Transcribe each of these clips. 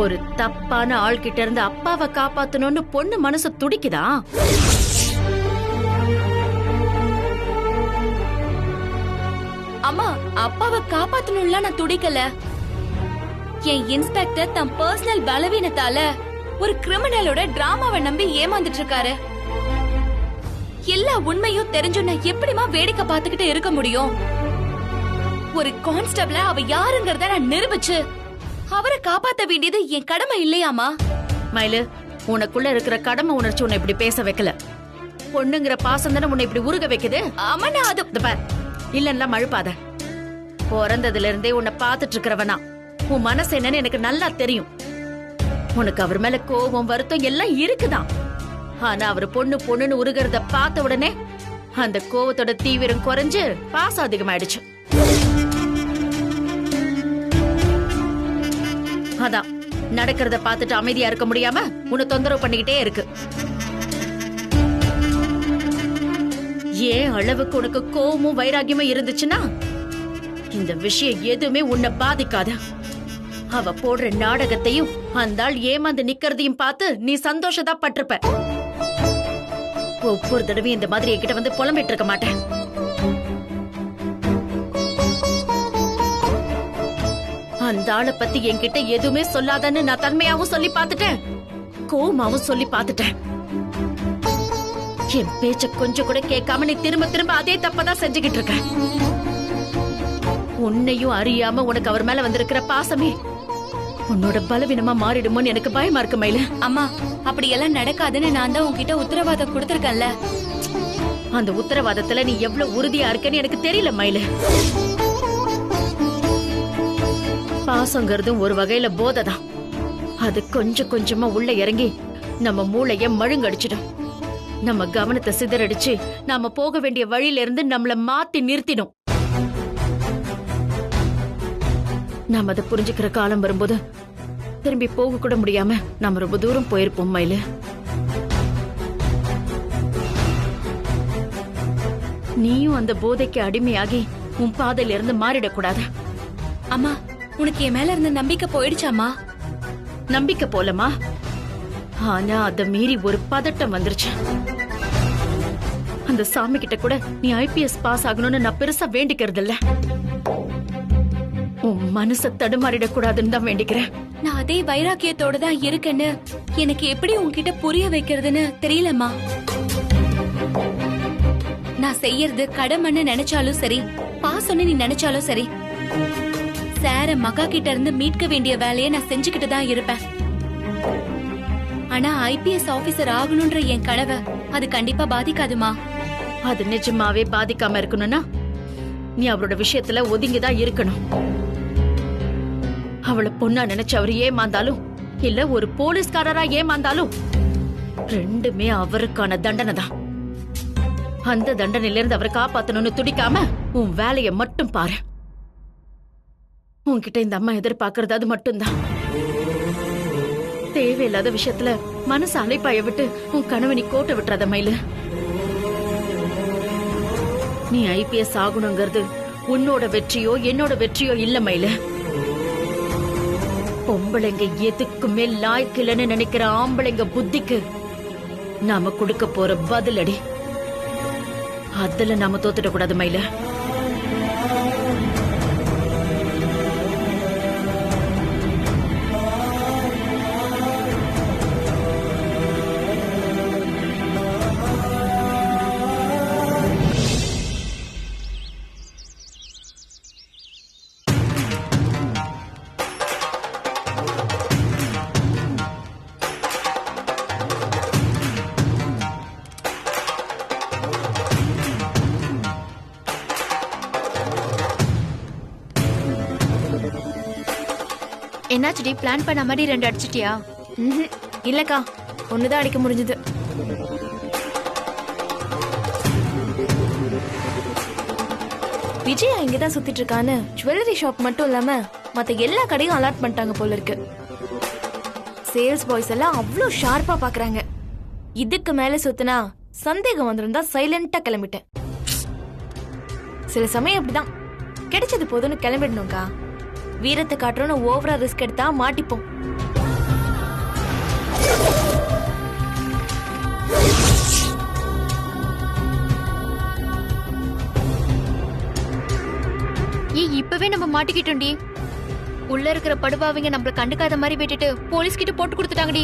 ஒரு தப்பான ஆள்கிட்ட இருந்து அப்பாவை காப்பாத்தணும்னு பொண்ணு மனசு துடிக்குதா? அம்மா, அப்பாவை காப்பாத்தணும்ல நான் துடிக்கல. என் இன்ஸ்பெக்டர் தம் பர்சனல் பலவீனத்தால ஒரு கிரிமினலோட டிராமாவை நம்பி ஏமாந்துட்டு இருக்காரு. எல்லா உண்மையும் தெரிஞ்சுன்னா எப்படிமா வேடிக்கை பார்த்துக்கிட்டு இருக்க முடியும்? ஒரு கான்ஸ்டபிள அவ யாருங்கறத நான் நிரூபிச்சு அவரை காப்பாத்த வேண்டியது என் கடமை இல்லையாமா? மயிலு, உனக்குள்ள இருக்கிற கடமை உணர்ச்சி உன்னை இப்படி பேச வைக்கல. பொண்ணுங்கிற பாசம் தானே உன்னை இப்படி உருக வைக்குது. ஆமா, நான் அது பார், இல்லன்னா மழுப்பாத. பிறந்ததுல இருந்தே உன்னை பாத்துட்டு இருக்கிறவனா உன் மனசு என்னன்னு எனக்கு நல்லா தெரியும். உனக்கு அவர் மேல கோபம் வருத்தம் எல்லாம் இருக்குதான். ஆனா அவர் பொண்ணுன்னு உருகிறத பார்த்த உடனே அந்த கோபத்தோட தீவிரம் குறைஞ்சு பாசம் அதிகமாயிடுச்சு. அதான் நடக்கிறத பார்த்துட்டு அமைதியா இருக்க முடியாம உன்னை தொந்தரவு பண்ணிக்கிட்டே இருக்கு. ஏன் அளவுக்கு உனக்கு கோபமும் வைராகியமும் இருந்துச்சுன்னா இந்த விஷயம் எதுவுமே உன்னை பாதிக்காது. அவ போடுற நாடகத்தையும் அந்த ஆள் ஏமாந்து நிக்கிறதையும் பார்த்து நீ சந்தோஷதா பட்டிருப்ப. ஒவ்வொரு தடவையும் இந்த மாதிரி என்கிட்ட வந்து புலம்பிட்டு இருக்க மாட்டேன். அந்த ஆளை பத்தி என்கிட்ட எதுவுமே சொல்லாதன்னு நான் தன்மையாவும் சொல்லி பார்த்துட்டேன், கோமாவும் சொல்லி பார்த்துட்டேன். என் பேச்ச கொஞ்சம் கூட கேட்காம நீ திரும்ப திரும்ப அதே தப்பதான் செஞ்சுக்கிட்டு இருக்க. உன்னையும் அறியாம உனக்கு அவர் மேல வந்திருக்கிற பாசமே உன்னோட பலவீனமா மாறிடுமோன்னு எனக்கு பயமா இருக்கு மயில. அம்மா, அப்படி எல்லாம் நடக்காதுன்னு நான் தான் உன்கிட்ட உத்தரவாதம் கொடுத்திருக்கேன்ல. அந்த உத்தரவாதத்துல நீ எவ்வளவு உறுதியா இருக்கன்னு எனக்கு தெரியல மயில. பாசங்கிறதும் ஒரு வகையில போதைதான். அது கொஞ்சம் கொஞ்சமா உள்ள இறங்கி நம்ம மூளைய மழுங்கடிச்சிடும். நம்ம கவனத்தை சிதறடிச்சு நாம போக வேண்டிய வழியில இருந்து நம்மள மாத்தி நிறுத்திடும். நாம அதை புரிஞ்சுக்கிற காலம் வரும்போது திரும்பி போக கூட முடியாம நாம ரொம்ப தூரம் போயிருப்போம் மயிலு. நீயும் அந்த போதைக்கு அடிமையாகி உன் பாதையில இருந்து மாறிடக்கூடாது. அம்மா, உனக்கு என் மேல இருந்த நம்பிக்கை போயிடுச்சாமா? நம்பிக்கை போலமா, ஆனா அத மீறி ஒரு பதட்டம் வந்துருச்சு. அந்த சாமி கிட்ட கூட நீ IPS பாஸ் ஆகணும்னு நான் பெருசா வேண்டிக்கிறது இல்ல. உன் மனச தடுமாறிடக்கூடாதுன்னு தான் வேண்டிக்கிறேன். நான் அதே வைராக்கியத்தோட தான் இருக்கேன்னு எனக்கு எப்படி உன்கிட்ட புரிய வைக்கிறதுன்னு தெரியலம்மா. நான் செய்யறது கடமைன்னு நினைச்சாலும் சரி, பாசம்னு நீ நினைச்சாலும் சரி, சார மகா கிட்ட இருந்து மீட்க வேண்டிய வேலையை நான் செஞ்சுக்கிட்டு தான் இருப்பேன். ஆனா IPS ஆபீசர் ஆகணும்ன்ற என் கனவை அது கண்டிப்பா பாதிக்காதுமா. அது நிஜமாவே பாதிக்காம இருக்கணும்னா நீ அவரோட விஷயத்துல ஒதுங்கிதான் இருக்கணும். அவளை பொண்ணா நினைச்சு அவர் ஏமாந்தாலும் இல்ல ஒரு போலீஸ்காரரா ஏமாந்தாலும் ரெண்டுமே அவருக்கான தண்டனை தான். அந்த தண்டனையில இருந்து அவரை காப்பாத்தணும்னு துடிக்காம உன் வேலைய மட்டும் பாரு. உன்கிட்ட இந்த அம்மா எதிர்பார்க்கறது அது மட்டும்தான். தேவையில்லாத விஷயத்துல மனசு அலைப்பாய விட்டு உன் கனவை நீ கோட்டை விட்டுறாத மயிலு. நீ IPS ஆகணுங்கிறது உன்னோட வெற்றியோ என்னோட வெற்றியோ இல்ல மயிலு. பொம்பளைங்க எதுக்குமே லாய்க்கில்லைன்னு நினைக்கிற ஆம்பளைங்க புத்திக்கு நாம கொடுக்க போற பதிலடி. அதுல நாம தோத்துடக்கூடாது மயில. என்னாச்சுடி, பிளான் பண்ண மாதிரி 2 அடிச்சிட்டியா? இல்லக்கா, ஒண்ணுதான் அடிக்க முடிஞ்சது. விஜயா இங்கதான் சுத்திட்டு இருக்கான்னு ஜுவல்லரி ஷாப் மட்டும் இல்லாம மத்த எல்லா கடையும் அலாட் பண்ணிட்டாங்க போல இருக்கு. சேல்ஸ் பாய்ஸ் எல்லாம் அவ்வளோ ஷார்ப்பா பாக்குறாங்க. இதுக்கு மேல சுத்தினா சந்தேகம் வந்திருந்தா சைலண்டா கிளம்பிட்டேன். சில சமயம் அப்படிதான், கிடைச்சது போதும்னு கிளம்பிடணும்க்கா. வீரத்தை காட்டுறோன்னு ஓவரா ரிஸ்க் எடுத்தா மாட்டிப்போம். ஏய் இப்பவே நம்ம மாட்டிக்கிட்டோம்டி. உள்ள இருக்கிற படுபாவிங்க நம்மள கண்டுக்காத மாதிரி விட்டுட்டு போலீஸ் கிட்ட போட்டு கொடுத்துட்டாங்கடி.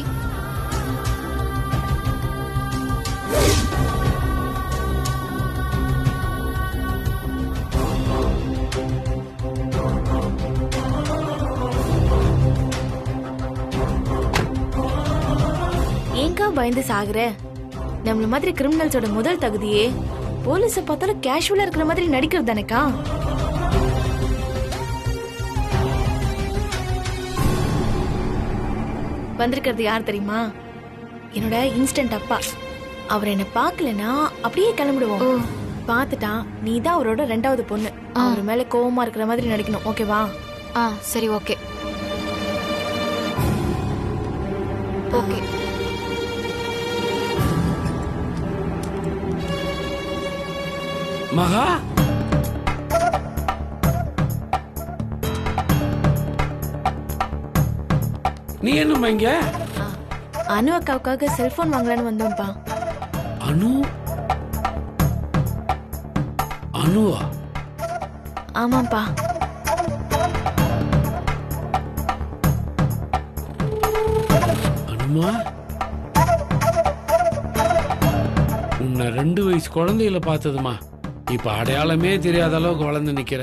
ஏங்கா பயந்து சாகுற? நம்மள மாதிரி கிரிமினல்ஸோட முதல் தகுதியே போலீஸ பார்த்தாலும் கேஷுவலா இருக்கிற மாதிரி நடிக்கிறது தானேக்கா. வந்திருக்கிறது யார் தெரியுமா? என்னோட இன்ஸ்டன்ட் அப்பா. அவர் என்ன பார்க்கலனா அப்படியே கிளம்பிடுவோம். பார்த்துட்டா நீ தான் அவரோட 2வது பொண்ணு. அவர் மேல கோவமா இருக்கிற மாதிரி நடிக்கணும், ஓகேவா? சரி ஓகே ஓகே. மகா, நீ என்னம்மா இங்க? அனு அக்காவுக்காக செல்போன் வாங்கலான்னு வந்தோம்ப்பா. அனு? அனுவா? ஆமாப்பா. அனுமா, உன்னை 2 வயசு குழந்தையில பார்த்ததுமா இப்ப அடையாளமே தெரியாத அளவுக்கு வளர்ந்து நிக்கிற.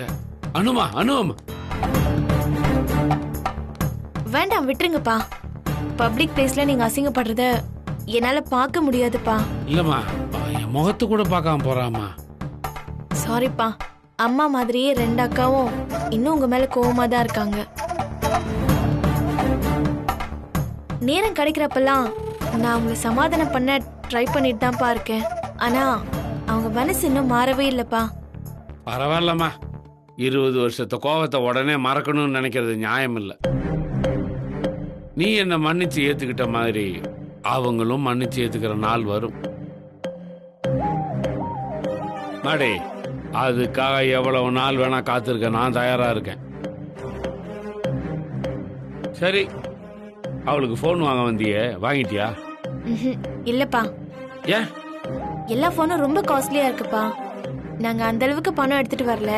அனுமா, அனுமா. வேண்டாம், விட்டுருங்கப்பா. பப்ளிக் பிளேஸ்ல நீங்க அசிங்கப்படுறத என்னால பார்க்க முடியாதுப்பா. இல்லம்மா, என் முகத்தை கூட பார்க்காம போறாமா. சாரிப்பா. அம்மா மாதிரியே 2 அக்காவும் இன்னும் உங்க மேல கோவமா தான் இருக்காங்க. நேரம் கிடைக்கிறப்பெல்லாம் நான் உங்களை சமாதானம் பண்ண ட்ரை பண்ணிட்டு தான்ப்பா இருக்கேன். ஆனா அவங்க மனசு இன்னும் மாறவே இல்லப்பா. பரவாயில்லம்மா, 20 வருஷத்து கோவத்தை உடனே மறக்கணும்னு நினைக்கிறது நியாயம் இல்லை. நீ என்ன மன்னிச்சு ஏத்துக்கிட்ட மாதிரி அவங்களும் மன்னிச்சு ஏத்துக்கிற நாள் வரும். மாடி, அதுக்காக எவ்வளவு நாள் வேணா காத்திருக்க நான் தயாரா இருக்கேன். சரி, அவளுக்கு போன் வாங்க வந்தியே, வாங்கிட்டியா? இல்லப்பா. ஏன்? எல்லா போனும் ரொம்ப காஸ்ட்லியா இருக்குப்பா. நாங்க அந்த அளவுக்கு பணம் எடுத்துட்டு வரல.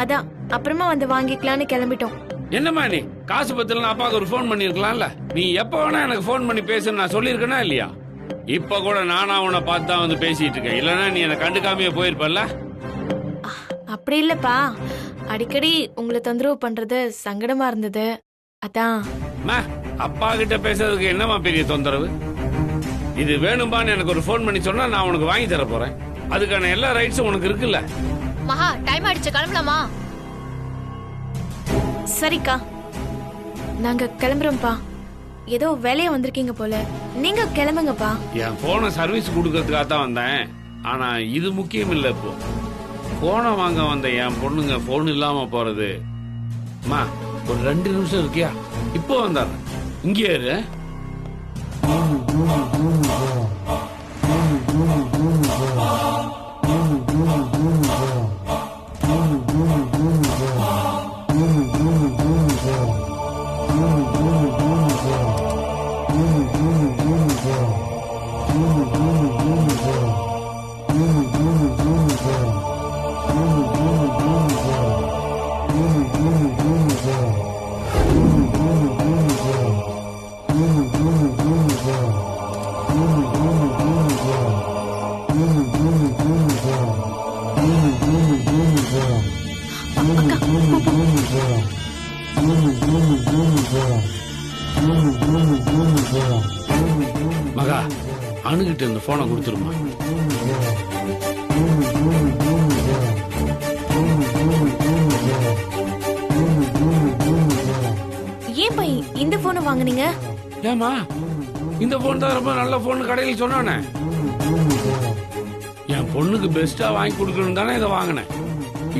அதான் அப்புறமா வந்து வாங்கிக்கலாம்னு கிளம்பிட்டோம். என்னம்மா நீ காசு பத்தில அப்பாவுக்கு ஒரு போன் பண்ணிருக்கலாம்ல? நீ எப்ப வேணா எனக்கு போன் பண்ணி பேச நான் சொல்லிருக்கேனா இல்லையா? இப்ப கூட நானா உன்னை பார்த்து தான் வந்து பேசிட்டு இருக்கேன். இல்லன்னா நீ என்ன கண்டுக்காமையே போயிருப்பல்ல. அப்படி இல்லப்பா, அடிக்கடி உங்களை தொந்தரவு பண்றது சங்கடமா இருந்தது, அதான். அப்பா கிட்ட பேசுறதுக்கு என்னமா பெரிய தொந்தரவு? இது வேணும்பான்னு எனக்கு ஒரு போன் பண்ணி சொன்னா நான் உனக்கு வாங்கி தர போறேன். அதுக்கான எல்லா ரைட்ஸும் உனக்கு இருக்குல்ல. மகா, டைம் ஆயிடுச்சு, கிளம்பலாமா? சரிக்கா, நாங்க கிளம்புறோம்ப்பா. ஏதோ வேலையா வந்திருக்கீங்க போல, நீங்க கிளம்புங்கப்பா. என் போனை சர்வீஸ் கொடுக்கறதுக்காக தான் வந்தேன். ஆனா இது முக்கியம் இல்ல. இப்போ போனை வாங்க வந்த என் பொண்ணுங்க போன் இல்லாம போறது. அம்மா, ஒரு 2 நிமிஷம் இருக்கியா? இப்போ வந்தாரு. இங்கே இரு. மகா, அணுகிட்ட இந்த போனை கொடுத்துருமா. ஏன் பை இந்த போனை வாங்குனீங்க? ஏமா, இந்த போன் தான் ரொம்ப நல்ல போன் கடையில் சொன்னானே. என் பொண்ணுக்கு பெஸ்டா வாங்கி கொடுக்கணும் தானே இதை வாங்கினேன்.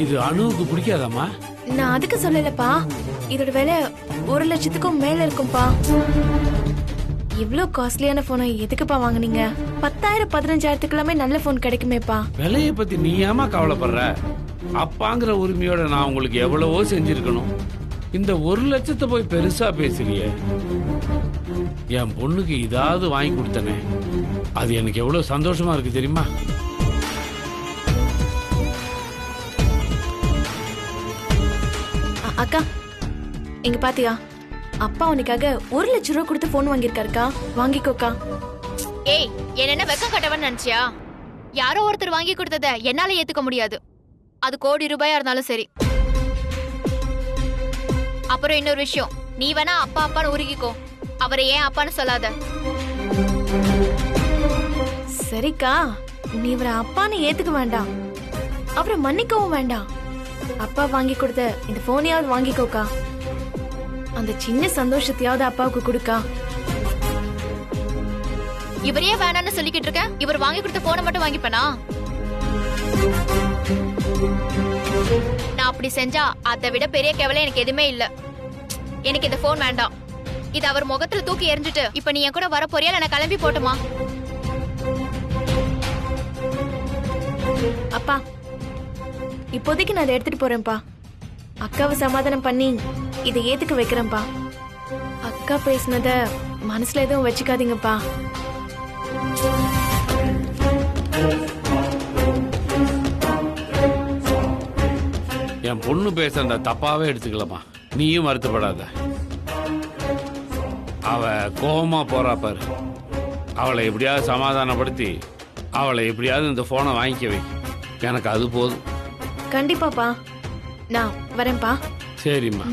இது அணுவுக்கு பிடிக்காதாமா? நான் அதுக்கு சொல்லலப்பா. இதோட விலை 1 லட்சத்துக்கும் மேல இருக்கும்பா. இவ்ளோ காஸ்ட்லியான போனை எதுக்குப்பா வாங்குனீங்க? 10,000 15,000க்குலாமே நல்ல போன் கிடைக்குமேப்பா. விலையை பத்தி நீ ஏமா கவலைப்படுற? அப்பாங்கிற உரிமையோட நான் உங்களுக்கு எவ்வளவோ செஞ்சிருக்கணும். இந்த 1 லட்சத்தை போய் பெருசா பேசுறியே. என் பொண்ணுக்கு இதாவது வாங்கி கொடுத்தனே, அது எனக்கு எவ்வளவு சந்தோஷமா இருக்கு தெரியுமா? அக்கா இங்க பாத்தியா, அப்பா உனக்காக 1,00,000 ரூபா கொடுத்து போன் வாங்கியிருக்காருக்கா, வாங்கிக்கோக்கா. ஏய், என்ன வெக்கம் கட்டவன் நினைச்சியா? யாரோ ஒருத்தர் வாங்கி கொடுத்தத என்னால ஏத்துக்க முடியாது. அது கோடி ரூபாயா இருந்தாலும் சரி. அப்புறம் இன்னொரு விஷயம், நீ வேணா அப்பா அப்பான்னு உருகிக்கோ, அவரை ஏன் அப்பான்னு சொல்லாத. சரிக்கா, நீ இவரை அப்பான்னு ஏத்துக்க வேண்டாம், அவரை மன்னிக்கவும் வேண்டாம். அப்பா வாங்கி கொடுத்த இந்த போனையாவது வாங்கிக்கோக்கா. அந்த சின்ன சந்தோஷத்தையாவது அப்பாவுக்கு கொடுக்கா. இவரையே வேணான்னு சொல்லிக்கிட்டு இருக்க, இவர் வாங்கி கொடுத்த போனை மட்டும் வாங்கிப்பனா? நான் அப்படி செஞ்சா அதை விட பெரிய கேவலம் எனக்கு எதுவுமே இல்ல. எனக்கு இந்த போன் வேண்டாம். இது அவர் முகத்துல தூக்கி எறிஞ்சிட்டு இப்ப நீ என் கூட வர போறியா, நான் கிளம்பி போட்டுமா? அப்பா, இப்போதைக்கு நான் அதை எடுத்துட்டு போறேன்ப்பா. அக்காவை சமாதானம் பண்ணி இதை ஏத்துக்க வைக்கிறேன்ப்பா. அக்கா பேசினத மனசுல எதுவும் வச்சுக்காதீங்கப்பா. என் பொண்ணு பேசுறத தப்பாவே எடுத்துக்கலாமா, நீயும் வருத்தப்படாத. அவ கோவமா போறா பாரு, அவளை எப்படியாவது சமாதானப்படுத்தி அவளை எப்படியாவது இந்த போனை வாங்கிக்க வை. எனக்கு அது போதும். கண்டிப்பாப்பா, நான் வரேன்ப்பா. சரிம்மா.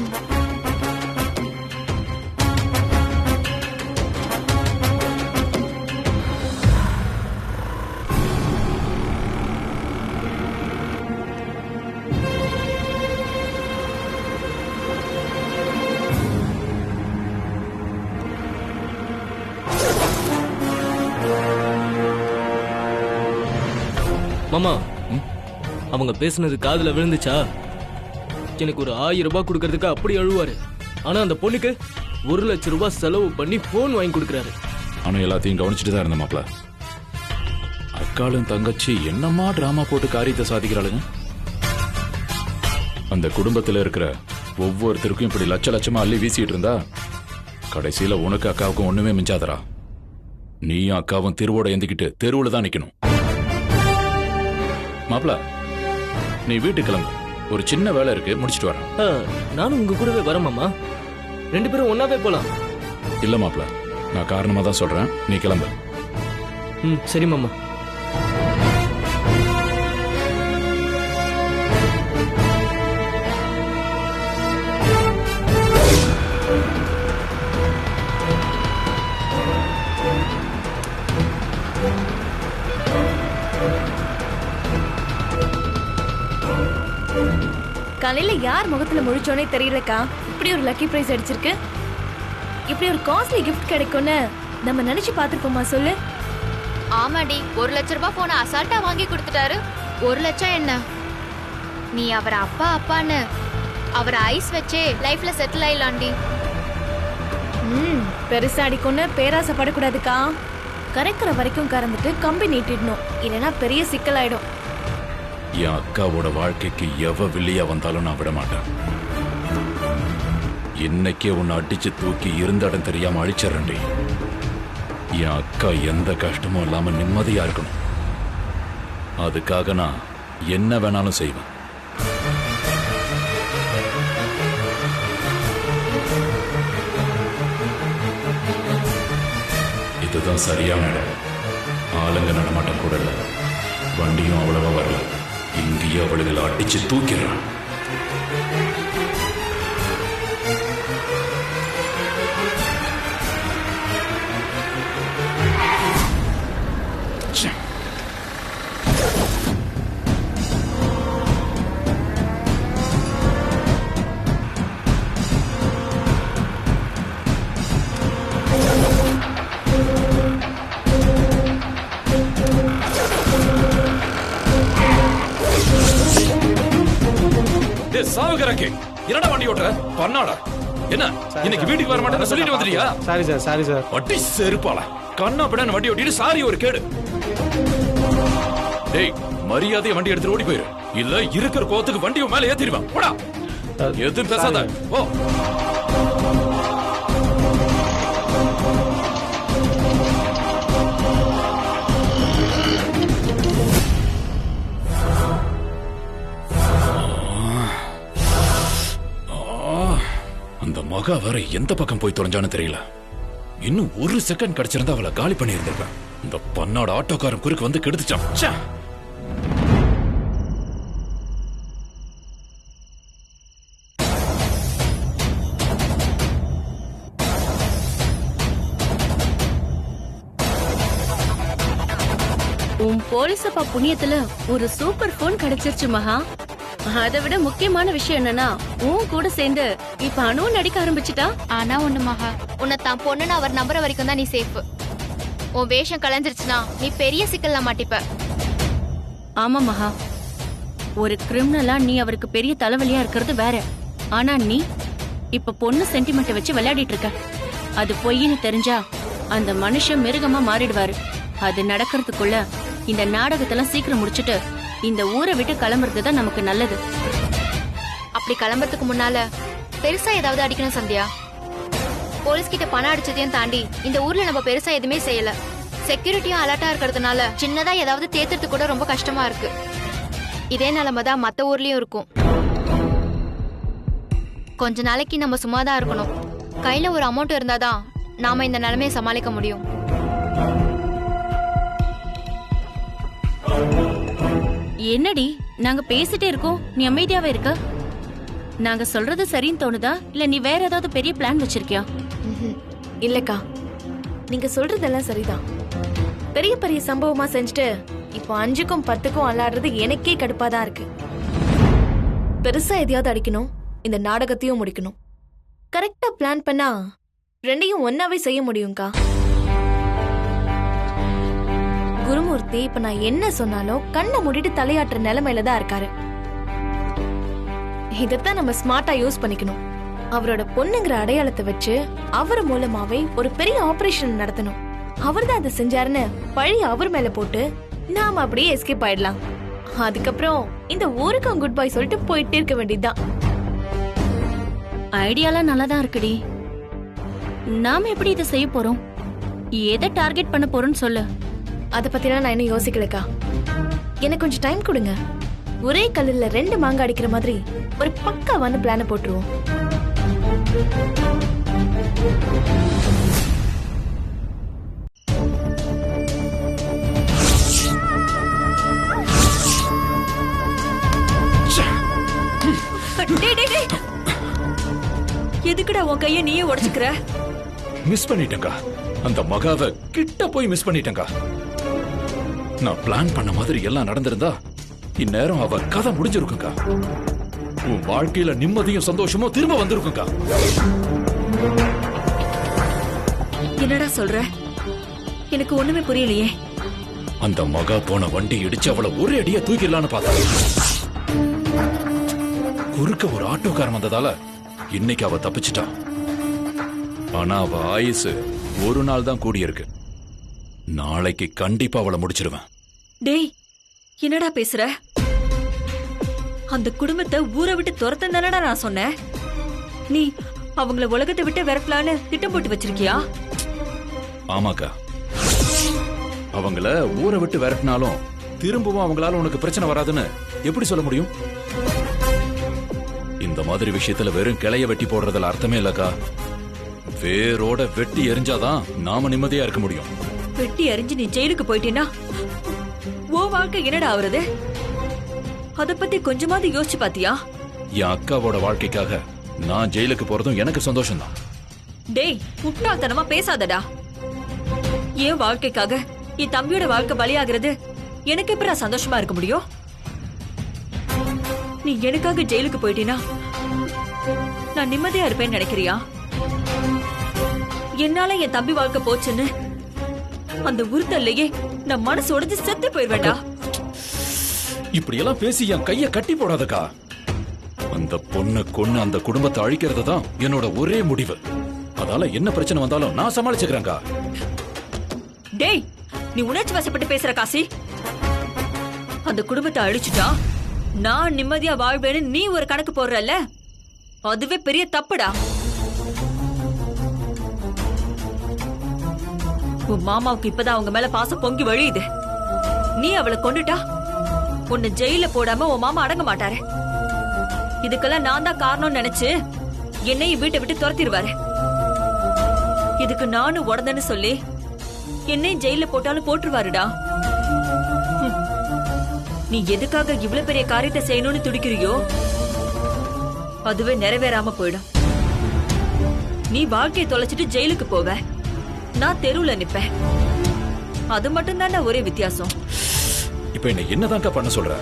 மாமா, அவங்க பேசுனது காதுல விழுந்துச்சா? எனக்கு ஒரு 1000 ரூபாய் கொடுக்கறதுக்கு அப்படி அழுவாரு. ஆனா அந்த பொண்ணுக்கு 1,00,000 ரூபாய் செலவு பண்ணி போன் வாங்கி கொடுக்கறாரு. ஆனா எல்லாத்தையும் கவனிச்சுட்டு தான் இருந்த மாப்ள. அக்காளும் தங்கச்சி என்னமா டிராமா போட்டு காரியத்தை சாதிக்கிறாளுங்க. அந்த குடும்பத்துல இருக்கிற ஒவ்வொருத்தருக்கும் இப்படி லட்ச லட்சமா அள்ளி வீசிட்டு இருந்தா கடைசியில உனக்கு அக்காவுக்கும் ஒண்ணுமே மிஞ்சாதரா. நீயும் அக்காவும் திருவோட ஏந்திக்கிட்டு தெருவுல தான் நிக்கணும். மாப்ள, நீ வீட்டுக்கு கிளம்பு, ஒரு சின்ன வேலை இருக்கு, முடிச்சிட்டு வரேன். நானும் உங்க கூடவே வரேன் மாமா, 2 பேரும் ஒன்னாவே போலாம். இல்ல மாப்ள, நான் காரணமா தான் சொல்றேன், நீ கிளம்பு. சரி மாமா. காலையில யார் முகத்துல முழிச்சோனே தெரியலக்கா, இப்படி ஒரு லக்கி பிரைஸ் அடிச்சிருக்கு. இப்படி ஒரு காஸ்ட்லி கிஃப்ட் கிடைக்கும்னு நம்ம நினைச்சு பாத்துருப்போமா சொல்லு? ஆமாடி, 1,00,000 ரூபாய் போன அசால்ட்டா வாங்கி கொடுத்துட்டாரு. 1,00,000 என்ன, நீ அவரை அப்பா அப்பான்னு அவரை ஐஸ் வச்சே லைஃப்ல செட்டில் ஆயிடலாண்டி. பெருசா அடிக்கும்னு பேராசைப்படக்கூடாதுக்கா. கரைக்கிற வரைக்கும் கறந்துட்டு கம்பி நீட்டிடணும், இல்லைன்னா பெரிய சிக்கலாயிடும். என் அக்காவோட வாழ்க்கைக்கு எவ வில்லியா வந்தாலும் நான் விட மாட்டேன். இன்னைக்கே உன்னை அடிச்சு தூக்கி இருந்த இடம் தெரியாம அழிச்சிடறேன்டி. என் அக்கா எந்த கஷ்டமும் இல்லாம நிம்மதியா இருக்கணும். அதுக்காக நான் என்ன வேணாலும் செய்வேன். இதுதான் சரியான இடம். ஆளுங்க நடமாட்டம் கூட இல்லை, வண்டியும் அவ்வளவா வரல. இங்கேயே அவளுகளை அடிச்சு தூக்கிறான். சாவுகிறாக்கே, என்னடா வண்டி ஓட்டுற பண்ணாடா? என்ன இன்னைக்கு வீட்டுக்கு வர மாட்டேன்னு சொல்லிட்டு வந்துறியா? Sorry sir, sorry sir. வட்டி செருப்பால கண்ணா பின்னான்னு வண்டி ஓட்டிட்டு சாரி ஒரு கேடு. டேய், மரியாதையை வண்டி எடுத்துட்டு ஓடி போயிரு, இல்ல இருக்கிற கோத்துக்கு வண்டியை மேல ஏத்திடுவேன். போடா, எதுவும் பேசாத. ஓ அந்த மகா வேற எந்த பக்கம் போய் தொலைஞ்சான்னு தெரியல. இன்னும் ஒரு செகண்ட் கிடைச்சிருந்தா அவளை காலி பண்ணி இருந்திருப்பேன். இந்த பன்னாடு ஆட்டோக்காரன் குறுக்கு வந்து கெடுத்துச்சான். ச்சே. உன் போலீஸப்பா புண்ணியத்துல ஒரு சூப்பர் போன் கிடைச்சிருச்சு மகா. அதை விட முக்கியமான விஷயம் என்னன்னா உன் கூட சேர்ந்து இப்ப அணுவும் நடிக்க ஆரம்பிச்சுட்டா. ஆனா ஒண்ணு மகா, உன்னை தான் பொண்ணுன்னு அவர் நம்புற வரைக்கும் தான் நீ சேஃப். உன் வேஷம் கலைஞ்சிருச்சுன்னா நீ பெரிய சிக்கல்ல மாட்டிப்ப. ஆமா மகா, ஒரு கிரிமினலா நீ அவருக்கு பெரிய தலைவலியா இருக்கிறது வேற. ஆனா நீ இப்ப பொண்ணு சென்டிமெண்ட் வச்சு விளையாடிட்டு இருக்க. அது பொய்ன்னு தெரிஞ்சா அந்த மனுஷன் மிருகமா மாறிடுவாரு. அது நடக்கிறதுக்குள்ள இந்த நாடகத்தெல்லாம் சீக்கிரம் முடிச்சுட்டு இந்த ஊரை விட்டு கிளம்புறது தான் நமக்கு நல்லது. அப்படி கிளம்புறதுக்கு முன்னால பெருசா ஏதாவது அடிக்கணும் சந்தியா. போலீஸ் கிட்ட பணம் அடிச்சதையும் தாண்டி இந்த ஊர்ல நம்ம பெருசா எதுவுமே செய்யல. செக்யூரிட்டியும் அலர்ட்டா இருக்கிறதுனால சின்னதா ஏதாவது தேத்துறது கூட ரொம்ப கஷ்டமா இருக்கு. இதே நிலைமை தான் மத்த ஊர்லயும் இருக்கும். கொஞ்ச நாளைக்கு நம்ம சும்மாதான் இருக்கணும். கையில ஒரு அமௌண்ட் இருந்தாதான் நாம இந்த நிலைமையை சமாளிக்க முடியும். என்னடி நாங்க பேசிட்டே இருக்கோம், நீ அமைதியாவே இருக்க? நாங்க சொல்றது சரின்னு தோணுதா இல்ல நீ வேற ஏதாவது பெரிய பிளான் வச்சிருக்கியா? இல்லக்கா, நீங்க சொல்றதெல்லாம் சரிதான். பெரிய பெரிய சம்பவமா செஞ்சுட்டு இப்போ 5க்கும் 10க்கும் அல்லாடுறது எனக்கே கடுப்பாதான் இருக்கு. பெருசா எதையாவது அடிக்கணும், இந்த நாடகத்தையும் முடிக்கணும். கரெக்டா பிளான் பண்ணா ரெண்டையும் ஒன்னாவே செய்ய முடியும்க்கா. குருமூர்த்தி இப்ப நான் என்ன சொன்னாலும் கண்ணை மூடிட்டு தலையாட்டுற நிலைமையில தான் இருக்காரு. இதத்தான் நம்ம ஸ்மார்ட்டா யூஸ் பண்ணிக்கணும். அவரோட பொண்ணுங்கிற அடையாளத்தை வச்சு அவர் மூலமாவே ஒரு பெரிய ஆபரேஷன் நடத்தணும். அவர் தான் அதை செஞ்சாருன்னு பழி அவர் மேல போட்டு நாம அப்படியே எஸ்கேப் ஆயிடலாம். அதுக்கப்புறம் இந்த ஊருக்கும் குட் பை சொல்லிட்டு போயிட்டே இருக்க வேண்டியதுதான். ஐடியாலாம் நல்லாதான் இருக்குடி. நாம எப்படி இதை செய்ய போறோம்? எதை டார்கெட் பண்ண போறோம்னு சொல்லு. அத பத்திலாம் நான் இன்னும் யோசிக்கலக்கா. எனக்கு கொஞ்சம் டைம் கொடுங்க. ஒரே கல்லுல 2 மாங்காய் அடிக்கிற மாதிரி ஒரு பக்காவான பிளான போட்டுருவோம். எதுக்குடா உன் கைய நீயே உடைச்சுக்கிற? மிஸ் பண்ணிட்டேங்கா. அந்த மகாவை கிட்ட போய் மிஸ் பண்ணிட்டேங்கா. நான் பிளான் பண்ண மாதிரி எல்லாம் நடந்திருந்தா இந்நேரம் அவ கதை முடிஞ்சிருக்குங்கா. உன் வாழ்க்கையில நிம்மதியும் சந்தோஷமும் திரும்ப வந்திருக்குங்கா. என்னடா சொல்ற? எனக்கு ஒண்ணுமே புரியலையே. அந்த மகா போன வண்டி இடிச்சு அவளை ஒரே அடியா தூக்கிடலான்னு பார்த்தா குறுக்க ஒரு ஆட்டோக்காரன் வந்ததால இன்னைக்கு அவ தப்பிச்சிட்டா. ஆனா அவ ஆயுசு ஒரு நாள் தான் கூடியிருக்கு. நாளைக்கு கண்டிப்பா அவளை முடிச்சிருவேன். டேய், என்னடா பேசுற? அந்த குடும்பத்தை ஊரை விட்டு துரத்தம் தானடா நான் சொன்னேன். நீ அவங்கள உலகத்தை விட்டு விரட்டலான்னு திட்டம் போட்டு வச்சிருக்கியா? ஆமாக்கா, அவங்கள ஊரை விட்டு விரட்டினாலும் திரும்பவும் அவங்களால உனக்கு பிரச்சனை வராதுன்னு எப்படி சொல்ல முடியும்? இந்த மாதிரி விஷயத்துல வெறும் கிளைய வெட்டி போடுறதுல அர்த்தமே இல்லக்கா. வேரோட வெட்டி எரிஞ்சாதான் நாம நிம்மதியா இருக்க முடியும். வெட்டி எரிஞ்சு நீ ஜெயிலுக்கு போயிட்டீன்னா ஓ வாழ்க்கை என்னடா ஆவறது? அத பத்தி கொஞ்சமாவது யோசிச்சு பாத்தியா? என் அக்காவோட வாழ்க்கைக்காக நான் ஜெயிலுக்கு போறதும் எனக்கு சந்தோஷம் தான். டேய், முட்டாள்தனமா பேசாதடா. என் வாழ்க்கைக்காக என் தம்பியோட வாழ்க்கை பலியாகிறது எனக்கு எப்படா சந்தோஷமா இருக்க முடியும்? நீ எனக்காக ஜெயிலுக்கு போயிட்டீனா நான் நிம்மதியா இருப்பேன்னு நினைக்கிறியா? என்னால என் தம்பி வாழ்க்கை போச்சுன்னு அந்த உறுத்தல்லையே நான் மனசு உடைஞ்சு செத்து போயிருவேண்டா. இப்படி எல்லாம் பேசி என் கைய கட்டி போடாதக்கா. அந்த பொண்ணு கொன்னு அந்த குடும்பத்தை அழிக்கிறது தான் என்னோட ஒரே முடிவு. அதால என்ன பிரச்சனை வந்தாலும் நான் சமாளிச்சுக்கிறேன்க்கா. டேய், நீ உணர்ச்சி வசப்பட்டு பேசுற காசி. அந்த குடும்பத்தை அழிச்சுட்டா நான் நிம்மதியா வாழ்வேன்னு நீ ஒரு கணக்கு போடுறல்ல, அதுவே பெரிய தப்புடா. உன் மாமாவுக்கு இப்பதான் அவங்க மேல பாசம் பொங்கி வழியுது. நீ அவளை கொண்டுட்டா உன்னை ஜெயில போடாம உன் மாமா அடங்க மாட்டாரு. இதுக்கெல்லாம் நான் தான் காரணம்னு நினைச்சு என்னையும் வீட்டை விட்டு துரத்திடுவாரு. இதுக்கு நானும் உடனேன்னு சொல்லி என்னையும் ஜெயில போட்டாலும் போட்டுருவாருடா. ஹம். நீ எதுக்காக இவ்வளவு பெரிய காரியத்தை செய்யணும்னு துடிக்கிறியோ அதுவே நிறைவேறாம போயிடும். நீ வாழ்க்கையை தொலைச்சிட்டு ஜெயிலுக்கு போவ, நான் தெருவுல நிப்பேன். அது மட்டும் தானே ஒரே வித்தியாசம். இப்ப என்ன என்னதான்க்கா பண்ண சொல்ற?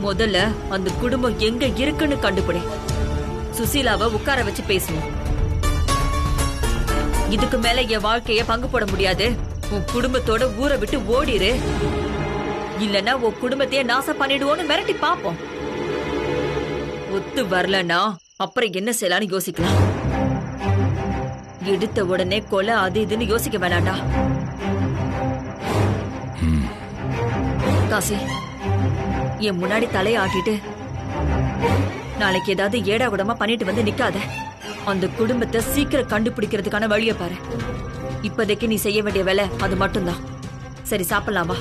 முதல்ல அந்த குடும்பம் எங்க இருக்குன்னு கண்டுபிடி. சுசீலாவை உட்கார வச்சு பேசணும். இதுக்கு மேல என் வாழ்க்கைய பங்கு போட முடியாது. உன் குடும்பத்தோட ஊரை விட்டு ஓடிரு, இல்லன்னா உன் குடும்பத்தையே நாசம் பண்ணிடுவோன்னு மிரட்டி பாப்போம். ஒத்து வரலன்னா அப்புறம் என்ன செய்யலான்னு யோசிக்கலாம். எடுத்த உடனே கொலை அது இதுன்னு யோசிக்க வேணாண்டா. காசி, என் முன்னாடி தலையை ஆட்டிட்டு நாளைக்கு ஏதாவது ஏடா கூடமா பண்ணிட்டு வந்து நிக்காத. அந்த குடும்பத்தை சீக்கிரம் கண்டுபிடிக்கிறதுக்கான வழியை பாரு. இப்போதைக்கு நீ செய்ய வேண்டிய வேலை அது மட்டும்தான். சரி, சாப்பிடலாம் வா.